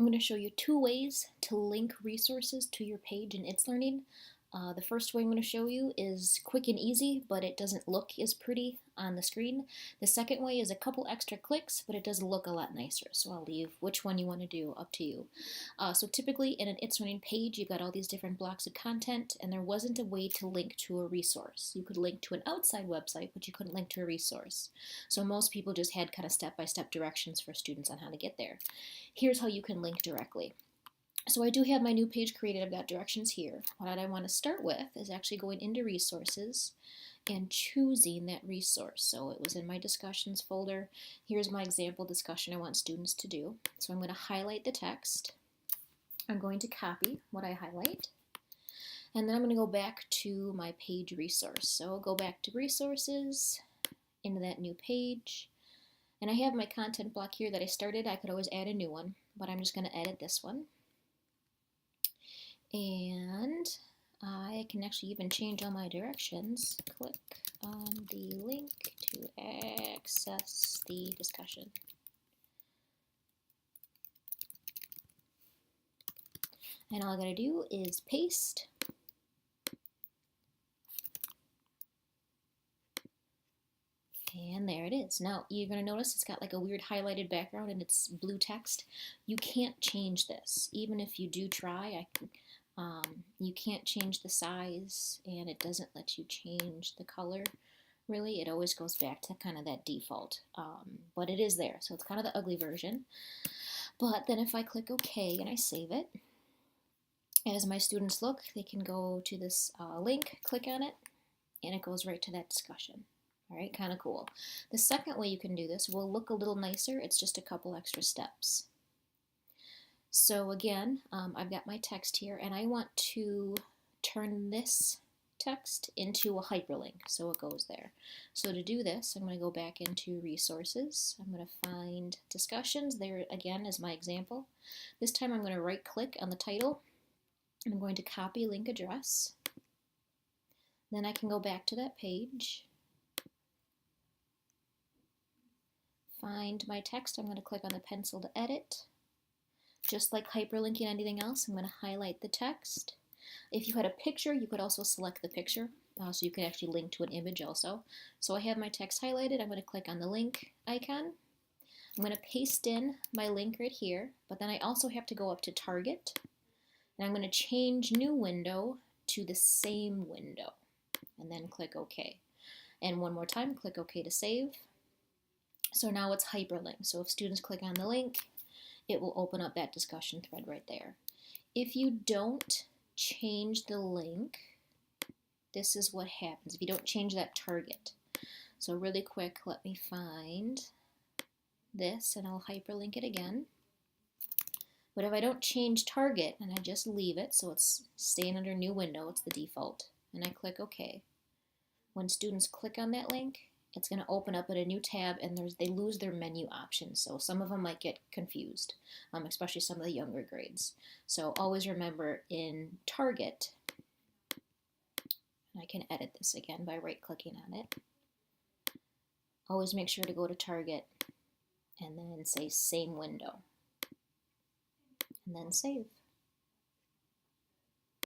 I'm going to show you 2 ways to link resources to your page in itslearning. The first way I'm going to show you is quick and easy, but it doesn't look as pretty on the screen. The second way is a couple extra clicks, but it does look a lot nicer. So I'll leave which one you want to do up to you. So typically in an itslearning page, you've got all these different blocks of content, and there wasn't a way to link to a resource. You could link to an outside website, but you couldn't link to a resource. So most people just had kind of step-by-step directions for students on how to get there. Here's how you can link directly. So I do have my new page created. I've got directions here. What I want to start with is actually going into resources and choosing that resource. So it was in my discussions folder. Here's my example discussion I want students to do. So I'm going to highlight the text. I'm going to copy what I highlight. And then I'm going to go back to my page resource. So I'll go back to resources, into that new page. And I have my content block here that I started. I could always add a new one, but I'm just going to edit this one. And I can actually even change all my directions. Click on the link to access the discussion. And all I gotta do is paste. And there it is. Now you're going to notice it's got like a weird highlighted background and it's blue text. You can't change this. Even if you do try, you can't change the size, and it doesn't let you change the color. Really, it always goes back to kind of that default. But it is there, so it's kind of the ugly version. But then if I click OK and I save it, as my students look, they can go to this link, click on it, and it goes right to that discussion. All right, kind of cool. The second way you can do this will look a little nicer. It's just a couple extra steps. So again, I've got my text here, and I want to turn this text into a hyperlink, so it goes there. So to do this, I'm going to go back into resources. I'm going to find discussions. There again is my example. This time I'm going to right-click on the title, and I'm going to copy link address. Then I can go back to that page. Find my text. I'm going to click on the pencil to edit. Just like hyperlinking anything else, I'm going to highlight the text. If you had a picture, you could also select the picture, so you can actually link to an image also. So I have my text highlighted. I'm going to click on the link icon. I'm going to paste in my link right here, but then I also have to go up to Target, and I'm going to change New Window to the same window, and then click OK. And one more time, click OK to save. So now it's hyperlinked. So if students click on the link, it will open up that discussion thread right there. If you don't change the link, this is what happens. If you don't change that target. So really quick, let me find this and I'll hyperlink it again. But if I don't change target and I just leave it, so it's staying under new window, it's the default, and I click OK. When students click on that link, it's going to open up in a new tab, and they lose their menu options. So some of them might get confused, especially some of the younger grades. So always remember in Target, and I can edit this again by right-clicking on it. Always make sure to go to Target and then say same window, and then save.